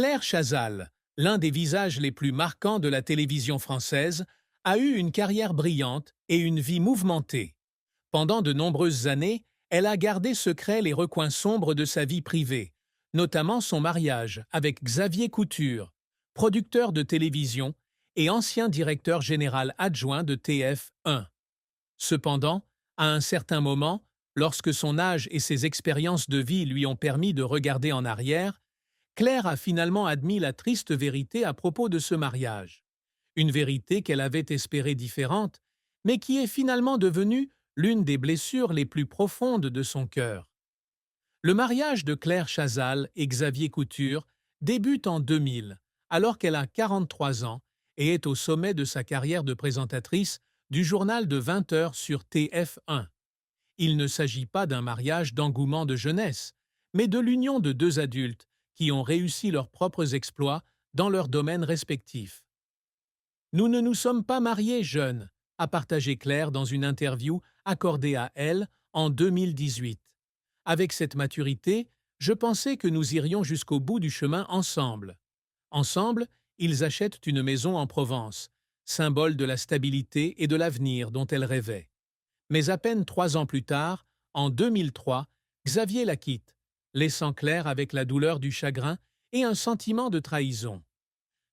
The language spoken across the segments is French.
Claire Chazal, l'un des visages les plus marquants de la télévision française, a eu une carrière brillante et une vie mouvementée. Pendant de nombreuses années, elle a gardé secret les recoins sombres de sa vie privée, notamment son mariage avec Xavier Couture, producteur de télévision et ancien directeur général adjoint de TF1. Cependant, à un certain moment, lorsque son âge et ses expériences de vie lui ont permis de regarder en arrière, Claire a finalement admis la triste vérité à propos de ce mariage. Une vérité qu'elle avait espérée différente, mais qui est finalement devenue l'une des blessures les plus profondes de son cœur. Le mariage de Claire Chazal et Xavier Couture débute en 2000, alors qu'elle a 43 ans et est au sommet de sa carrière de présentatrice du journal de 20 heures sur TF1. Il ne s'agit pas d'un mariage d'engouement de jeunesse, mais de l'union de deux adultes qui ont réussi leurs propres exploits dans leurs domaines respectifs. Nous ne nous sommes pas mariés jeunes, a partagé Claire dans une interview accordée à Elle en 2018. Avec cette maturité, je pensais que nous irions jusqu'au bout du chemin ensemble. Ensemble, ils achètent une maison en Provence, symbole de la stabilité et de l'avenir dont elle rêvait. Mais à peine 3 ans plus tard, en 2003, Xavier la quitte, laissant Claire avec la douleur du chagrin et un sentiment de trahison.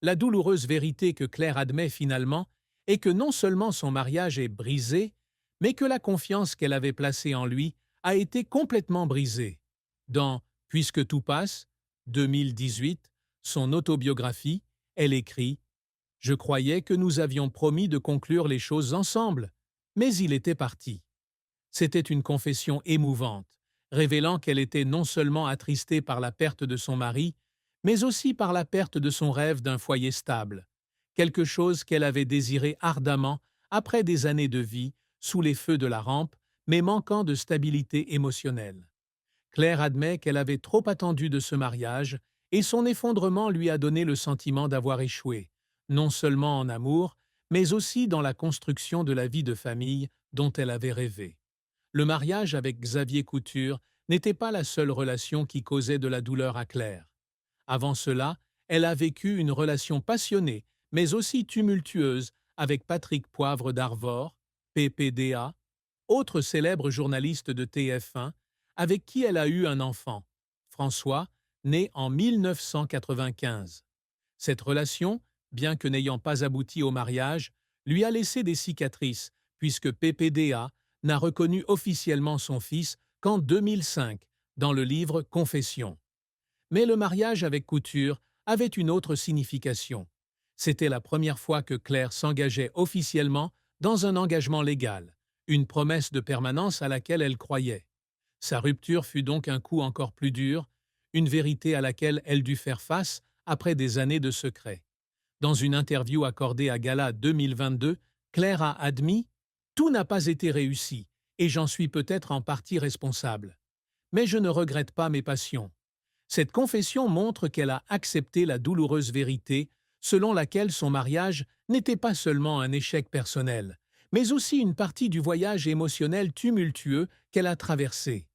La douloureuse vérité que Claire admet finalement est que non seulement son mariage est brisé, mais que la confiance qu'elle avait placée en lui a été complètement brisée. Dans Puisque tout passe, 2018, son autobiographie, elle écrit « Je croyais que nous avions promis de conclure les choses ensemble, mais il était parti. » C'était une confession émouvante, révélant qu'elle était non seulement attristée par la perte de son mari, mais aussi par la perte de son rêve d'un foyer stable, quelque chose qu'elle avait désiré ardemment après des années de vie sous les feux de la rampe, mais manquant de stabilité émotionnelle. Claire admet qu'elle avait trop attendu de ce mariage et son effondrement lui a donné le sentiment d'avoir échoué, non seulement en amour, mais aussi dans la construction de la vie de famille dont elle avait rêvé. Le mariage avec Xavier Couture n'était pas la seule relation qui causait de la douleur à Claire. Avant cela, elle a vécu une relation passionnée, mais aussi tumultueuse, avec Patrick Poivre d'Arvor, PPDA, autre célèbre journaliste de TF1, avec qui elle a eu un enfant, François, né en 1995. Cette relation, bien que n'ayant pas abouti au mariage, lui a laissé des cicatrices, puisque PPDA n'a reconnu officiellement son fils qu'en 2005, dans le livre Confessions. Mais le mariage avec Couture avait une autre signification. C'était la première fois que Claire s'engageait officiellement dans un engagement légal, une promesse de permanence à laquelle elle croyait. Sa rupture fut donc un coup encore plus dur, une vérité à laquelle elle dut faire face après des années de secret. Dans une interview accordée à Gala 2022, Claire a admis « Tout n'a pas été réussi, et j'en suis peut-être en partie responsable. Mais je ne regrette pas mes passions. » Cette confession montre qu'elle a accepté la douloureuse vérité selon laquelle son mariage n'était pas seulement un échec personnel, mais aussi une partie du voyage émotionnel tumultueux qu'elle a traversé.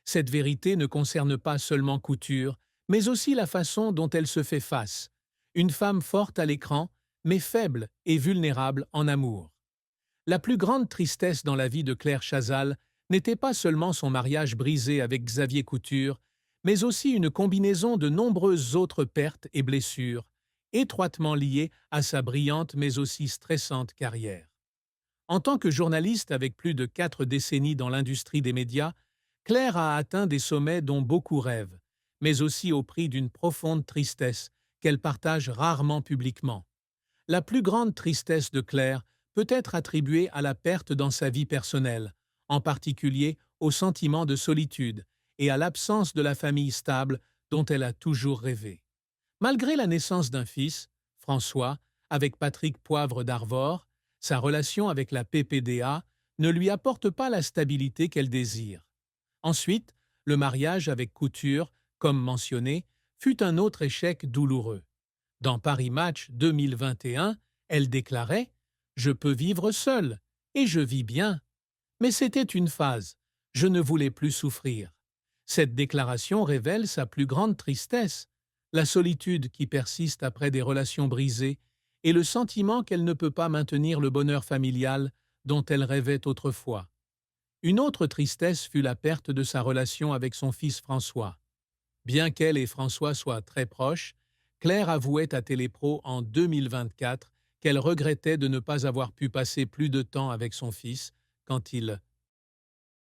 Cette vérité ne concerne pas seulement Couture, mais aussi la façon dont elle se fait face. Une femme forte à l'écran, mais faible et vulnérable en amour. La plus grande tristesse dans la vie de Claire Chazal n'était pas seulement son mariage brisé avec Xavier Couture, mais aussi une combinaison de nombreuses autres pertes et blessures, étroitement liées à sa brillante mais aussi stressante carrière. En tant que journaliste avec plus de 4 décennies dans l'industrie des médias, Claire a atteint des sommets dont beaucoup rêvent, mais aussi au prix d'une profonde tristesse qu'elle partage rarement publiquement. La plus grande tristesse de Claire peut être attribuée à la perte dans sa vie personnelle, en particulier au sentiment de solitude et à l'absence de la famille stable dont elle a toujours rêvé. Malgré la naissance d'un fils, François, avec Patrick Poivre d'Arvor, sa relation avec la PPDA ne lui apporte pas la stabilité qu'elle désire. Ensuite, le mariage avec Couture, comme mentionné, fut un autre échec douloureux. Dans Paris Match 2021, elle déclarait « Je peux vivre seule, et je vis bien. » Mais c'était une phase. Je ne voulais plus souffrir. Cette déclaration révèle sa plus grande tristesse. la solitude qui persiste après des relations brisées et le sentiment qu'elle ne peut pas maintenir le bonheur familial dont elle rêvait autrefois. Une autre tristesse fut la perte de sa relation avec son fils François. Bien qu'elle et François soient très proches, Claire avouait à Télépro en 2024 qu'elle regrettait de ne pas avoir pu passer plus de temps avec son fils quand il